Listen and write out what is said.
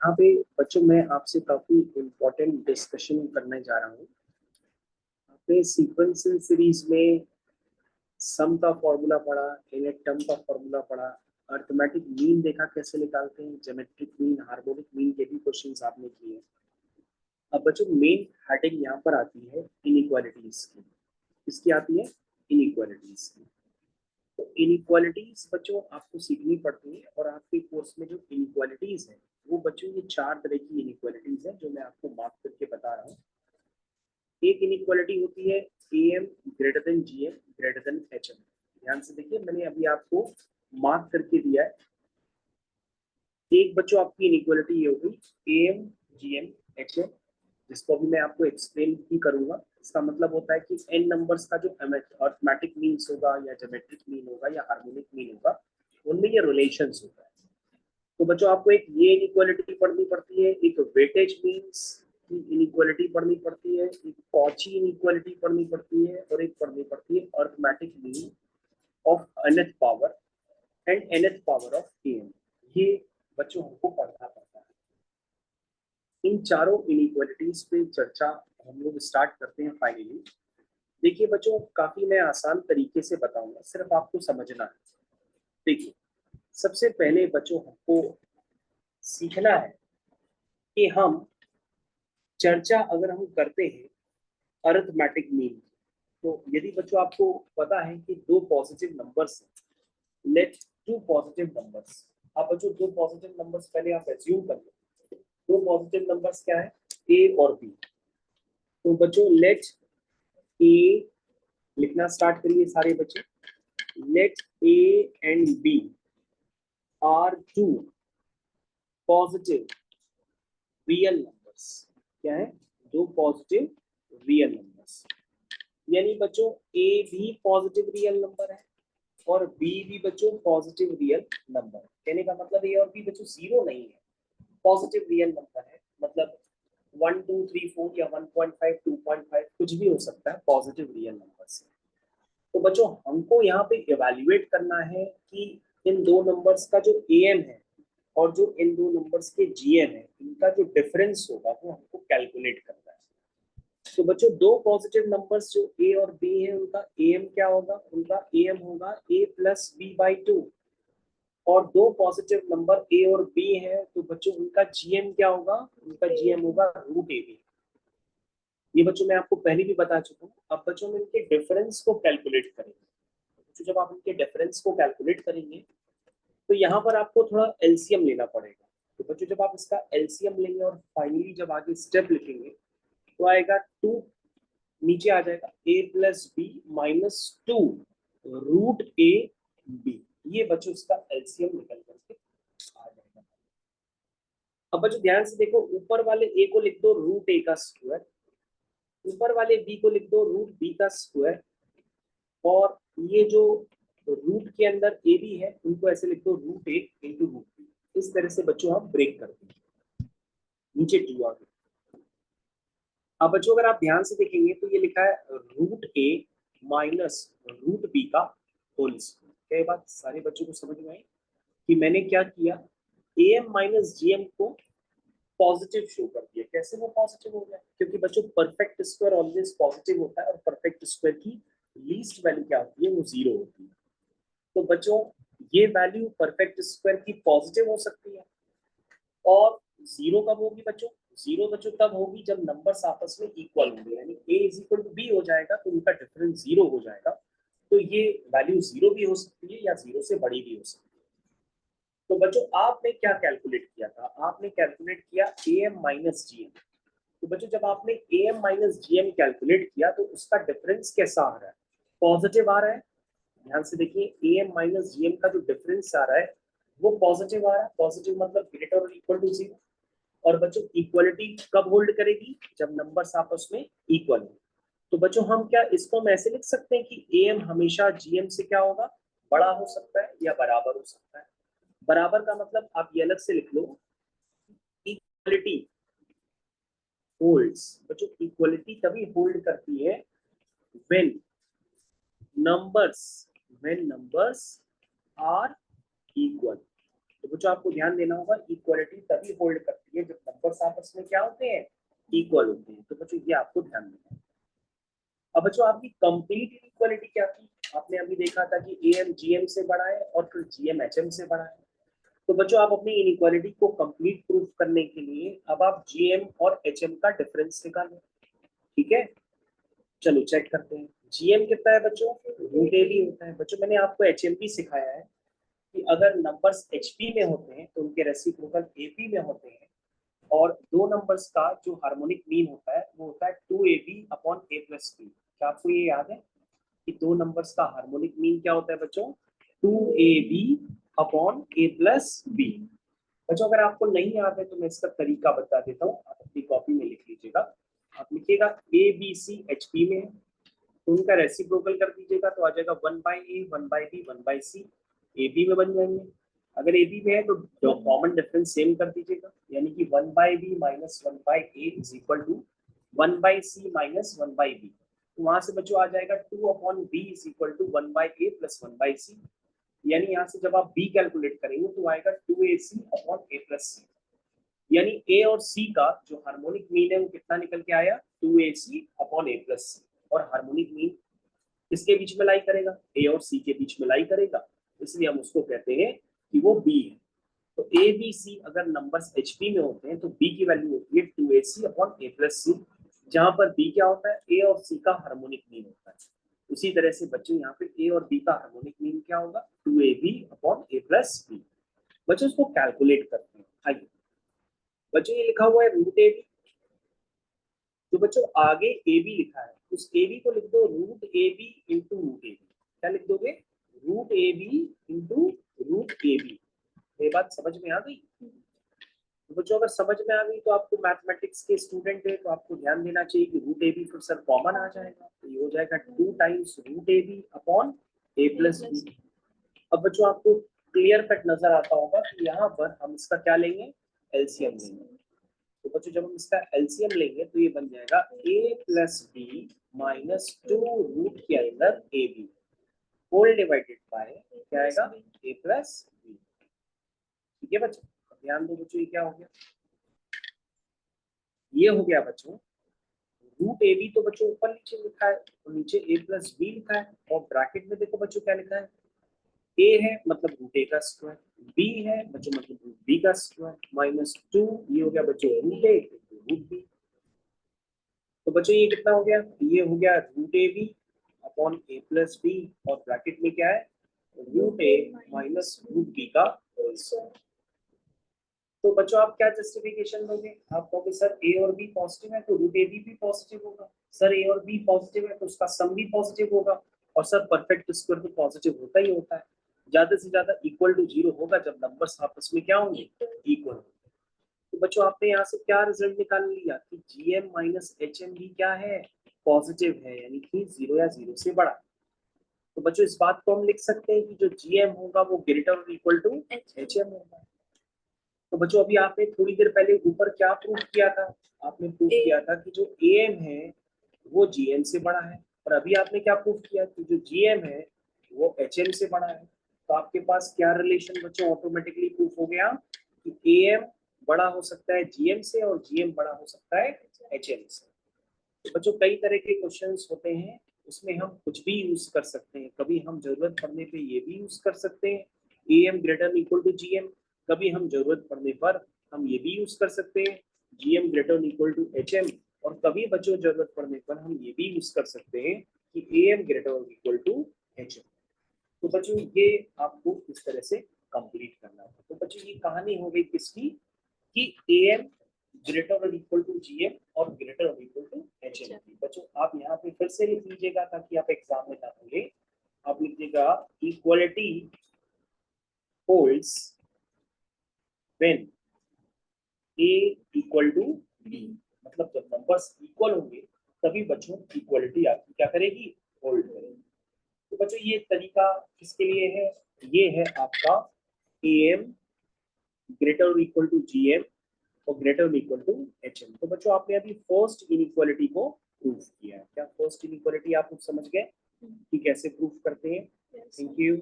यहाँ पे बच्चों मैं आपसे काफी इम्पोर्टेंट डिस्कशन करने जा रहा हूँ। आपने सीक्वेंशियल सीरीज में सम का फॉर्मूला पढ़ा, इनएट टर्म का फॉर्मूला पढ़ा, अर्थमेटिक मीन देखा कैसे निकालते हैं, ज्योमेट्रिक मीन, हार्मोनिक मीन के भी क्वेश्चंस आपने किए। अब बच्चों मेन हेडिंग यहाँ पर आती है इनइक्वालिटीज की। किसकी आती है? इनइक्वालिटीज की। तो इनइक्वालिटीज बच्चों आपको सीखनी पड़ती है और आपके कोर्स में जो इनइक्वालिटीज है वो बच्चों ये 4 तरह की इनइक्वालिटीज है जो मैं आपको मार्क करके बता रहा हूँ। एक इनइक्वालिटी होती है am greater than gm greater than hm। ध्यान से देखिए, मैंने अभी आपको मार्क करके दिया है। एक बच्चों आपकी इनइक्वालिटी ये होगी am gm hm, जिसको अभी मैं आपको एक्सप्लेन भी करूंगा। इसका मतलब होता है कि n नंबर्स का जो अर्थमेटिक मीन्स होगा या ज्योमेट्रिक मीन होगा या हार्मोनिक मीन होगा, उनमें ये रिलेशंस होता है। तो बच्चों आपको एक ये इनइक्वालिटी पढ़नी पड़ती है, एक वेटेज मीन्स की इनइक्वालिटी पढ़नी पड़ती है, एक कॉची इनइक्वालिटी पढ़नी पड़ती है और एक पढ़नी पड़ती है arithmetic mean of nth power and nth power of am। ये बच्चों हमको पढ़ना पड़ता है। इन चारों इनइक्वालिटीज पे चर्चा हम लोग स्टार्ट करते हैं फाइनली। देखिए बच्चों, काफी मैं आसान तरीके से बताऊंगा, सिर्फ आपको समझना है। देखिए, सबसे पहले बच्चों हमको सीखना है कि हम चर्चा अगर हम करते हैं अरिथमेटिक मीन, तो यदि बच्चों आपको पता है कि दो पॉजिटिव नंबर्स हैं, लेट टू पॉजिटिव नंबर्स। आप बच्चों दो पॉजिटिव नंबर्स पहले आप एज्यूम कर लो। दो पॉजिटिव नंबर्स क्या है? ए और बी। तो बच्चों लेट ए लिखना स्टार्ट करिए सारे बच्चे। Let A and B are two positive real numbers. क्या है? दो पॉजिटिव रियल नंबर्स। यानी बच्चों ए भी पॉजिटिव रियल नंबर है और बी भी बच्चों पॉजिटिव रियल नंबर है। कहने का मतलब ए और बी बच्चों जीरो नहीं है, पॉजिटिव रियल नंबर है। मतलब 1 2 3 4 या 1.5 2.5 कुछ भी हो सकता है पॉजिटिव रियल नंबर से। तो बच्चों हमको यहाँ पे इवेल्युएट करना है कि इन दो नंबर्स का जो एम है और जो इन दो नंबर्स के जीएम है, इनका जो डिफरेंस होगा वो हमको कैलकुलेट करना है। तो बच्चों दो पॉजिटिव नंबर्स जो ए और बी है, उनका एम क्या होगा? उनका एम होगा a plus B by two. और दो पॉजिटिव नंबर ए और बी है तो बच्चों उनका जीएम क्या होगा? उनका जीएम होगा रूट ए बी। ये बच्चों मैं आपको पहले भी बता चुका हूँ। अब बच्चों में इनके डिफरेंस को कैलकुलेट करेंगे। तो जब आप इनके डिफरेंस को कैलकुलेट करेंगे तो यहाँ पर आपको थोड़ा एलसीएम लेना पड़ेगा। तो बच्चों जब आप इसका एलसीएम लेंगे और फाइनली जब आगे स्टेप लिखेंगे तो आएगा 2, नीचे आ जाएगा a plus B minus 2 root A B. ये बच्चों इसका एलसीएम निकल करके आ जाएगा। अब बच्चों ध्यान से देखो, ऊपर वाले a को लिख दो रूट ए का स्क्वायर, ऊपर वाले b को लिख दो रूट बी का स्क्वायर, और ये जो रूट के अंदर ए बी है उनको ऐसे लिख दो रूट ए इंटू रूट बी। इस तरह से बच्चों हम ब्रेक करते हैं। नीचे टू आ गया। अब बच्चों अगर आप ध्यान से देखेंगे तो ये लिखा है root A minus root B का होल स्क्वायर। क्या ये बात सारे बच्चों को समझ में आई कि मैंने क्या किया? A M minus G M को पॉजिटिव शो कर दिया। कैसे वो पॉजिटिव हो गया? क्योंकि बच्चों परफेक्ट स्क्वायर ऑलवेज पॉजिटिव होता है और परफेक्ट स्क्वायर की लीस्ट वैल्यू क्या होती है? वो जीरो होती है। तो बच्चों ये वैल्यू परफेक्ट स्क्वायर की पॉजिटिव हो सकती है। और जीरो कब होगी बच्चों? जीरो बच्चों तब होगी जब नंबर्स आपस में इक्वल होंगे, यानी a is equal to B हो जाएगा तो उनका डिफरेंस जीरो हो जाएगा। तो ये वैल्यू जीरो भी हो सकती है या जीरो से बड़ी भी हो सकती है। तो बच्चों आपने क्या कैलकुलेट किया था? आपने कैलकुलेट किया A M minus G M. तो बच्चों जब आपने A M minus G M calculate किया तो उसका डिफरेंस कैसा आ रहा है? पॉजिटिव आ रहा है। ध्यान से देखिए, A M minus G M का जो डिफरेंस आ रहा है वो पॉजिटिव आ रहा है। पॉजिटिव मतलब ग्रेटर और इक्वल टू जीरो। और बच्चों इक्वलिटी कब होल्ड करेगी? जब नंबर्स आपस में इक्वल हो। तो बच्चों हम क्या इसको हम ऐसे लिख सकते हैं कि एम हमेशा जीएम से क्या होगा? बड़ा हो सकता है या बराबर हो सकता है। बराबर का मतलब आप ये अलग से लिख लो, इक्वलिटी होल्ड्स। बच्चों इक्वलिटी तभी होल्ड करती है व्हेन नंबर्स आर इक्वल। तो बच्चों आपको ध्यान देना होगा, इक्वलिटी तभी होल्ड करती होती है जब नंबर्स आपस में क्या होते हैं, इक्वल होते हैं। तो बच्चों ये आपको ध्यान देना है। अब बच्चों आपकी कंप्लीट इनइक्वालिटी क्या थी, आपने अभी देखा था कि एम जीएम से बड़ा है और फिर जीएम एचएम से बड़ा है। तो बच्चों आप अपनी इनइक्वालिटी को कंप्लीट प्रूफ करने के लिए अब आप जीएम और एचएम का डिफरेंस निकालें, ठीक है। चलो चेक करते हैं। जीएम कितना है बच्चों, रूट ए बी होता है। बच्चों मैंने आपको एचएम भी सिखाया है कि अगर नंबर्स एचपी में होते हैं तो उनके रेसिप्रोकल एपी में होते हैं, और दो नंबर्स का जो हार्मोनिक मीन होता है वो होता है 2ab upon a plus B. क्या आपको ये याद है कि दो नंबर्स का हार्मोनिक मीन क्या होता है बच्चों, 2ab upon a plus B. बच्चों अगर आपको नहीं याद है तो मैं इसका तरीका बता देता हूँ, आप अपनी कॉपी में लिख लीजिएगा। आप लिखिएगा A B C H P में है, तो उनका रेसिप्रोकल कर दीजिएगा तो आ जाएगा 1/a 1/b 1/c, A B में बन जाएंगे। अगर ए बी में है तो कॉमन डिफरेंस सेम कर दीजिएगा, यानी कि 1/b minus 1/a is equal to 1/c minus 1/b। तो वहां से बच्चों आ जाएगा 2/b is equal to 1/a plus 1/c। यानी यहाँ से जब आप b कैलकुलेट करेंगे तो आएगा 2ac upon a plus c। यानी a और c का जो हार्मोनिक मीन है वो कितना निकल के आया, 2ac upon a plus c। और हार्मोनिक मीन किसके बीच में लाई करेगा, a और c के बीच में लाई करेगा, इसलिए हम उसको कहते हैं कि वो b है। तो a b c अगर नंबर्स hp में होते हैं तो b की वैल्यू होती है 2ac upon a plus c, जहां पर b क्या होता है, a और c का हार्मोनिक मीन होता है। उसी तरह से बच्चों यहाँ पे a और b का हार्मोनिक मीन क्या होगा, 2ab upon a plus b। बच्चों इसको कैलकुलेट करते हैं। आइए बच्चों ये लिखा हुआ है रूट ए बी, तो बच्चों आगे ए बी लिखा है, उस ए बी को लिख दो root A B into root A B. क्या लिख दोगे, root A B into root A B. ये बात समझ में आ गई। तो बच्चों अगर समझ में आ गई तो आपको मैथमेटिक्स के स्टूडेंट है तो आपको ध्यान देना चाहिए कि रूट ए बी फिर सर कॉमन आ जाएगा, तो ये हो जाएगा 2 times root A B upon A plus B. अब बच्चों आपको क्लियर कट नजर आता होगा कि यहाँ पर हम इसका क्या लेंगे, एलसीएम लेंगे। तो बच्चों जब हम इसका एलसीएम लेंगे तो ये बन जाएगा a plus B minus 2 root के अंदर A B whole divided by क्या आएगा, a प्लस बी। ठीक है बच्चों, ध्यान दो बच्चों, ये क्या हो गया, ये हो गया बच्चों रूट ए बी। तो बच्चों ऊपर नीचे लिखा है तो नीचे a प्लस बी लिखा है, और ब्रैकेट में देखो बच्चों क्या लिखा है, a है मतलब रूट ए का स्क्वायर, b है बच्चों मतलब रूट बी का स्क्वायर, माइनस 2 ये हो गया बच्चों रूट ए रूट बी। तो बच्चों ये कितना हो गया, ये हो गया root A B upon A plus B, और ब्रैकेट में क्या है, root A minus root B का होल स्क्वायर। तो बच्चों आप क्या जस्टिफिकेशन दोगे, आप कहोगे सर ए और बी पॉजिटिव है तो रूट ए बी भी पॉजिटिव होगा, सर ए और बी पॉजिटिव है तो उसका सम भी पॉजिटिव होगा, और सर परफेक्ट स्क्वायर तो पॉजिटिव होता ही होता है, ज्यादा से ज्यादा इक्वल टू 0 होगा जब नंबर्स आपस में क्या होंगे, इक्वल। तो बच्चों आपने यहाँ से क्या रिजल्ट निकाल लिया कि जीएम माइनस एच एम भी क्या है, पॉजिटिव है, यानी कि 0 या 0 से बड़ा। तो बच्चों इस बात को हम लिख सकते हैं कि जो जीएम होगा वो ग्रेटर और इक्वल टू एच एम होगा। तो बच्चों अभी आपने थोड़ी देर पहले ऊपर क्या प्रूफ किया था, आपने प्रूफ किया था कि जो एम है वो जीएम से बड़ा है, और अभी आपने क्या प्रूफ किया कि जो जीएम है वो एचएम से बड़ा है। तो आपके पास क्या रिलेशन बच्चों ऑटोमेटिकली प्रूफ हो गया कि एम बड़ा हो सकता है जीएम से और जीएम बड़ा हो सकता है एचएम से। तो बच्चों कई तरह के क्वेश्चंस होते हैं, उसमें हम कुछ भी यूज कर सकते हैं, कभी हम जरूरत पड़ने पे ये भी यूज कर सकते हैं M greater equal to GM, कभी हम जरूरत पड़ने पर हम ये भी यूज कर सकते हैं GM greater equal to HM, और कभी बच्चों जरूरत पड़ने पर हम ये भी यूज कर सकते हैं कि M greater equal to HM. तो बच्चों ये आपको इस तरह से कंप्लीट करना है। तो बच्चों ये कहानी हो गई किसकी, कि एम ग्रेटर और इक्वल टू जीएम और ग्रेटर और इक्वल टू एचएम। बच्चों आप यहाँ पे फिर से लिख लीजिएगा ताकि आप एग्जाम में ना भूले। आप लिखिएगा equality holds when A equal to B, मतलब जब नंबर्स इक्वल होंगे तभी बच्चों इक्वालिटी आपकी क्या करेगी, होल्ड करेगी। तो बच्चों ये तरीका किसके लिए है, ये है आपका एम ग्रेटर और इक्वल टू जीएम और ग्रेटर इक्वल टू एचएम। तो बच्चों आपने अभी फर्स्ट इनइक्वालिटी को प्रूफ किया है। क्या फर्स्ट इनइक्वालिटी आप लोग समझ गए कि कैसे प्रूफ करते हैं? Thank you.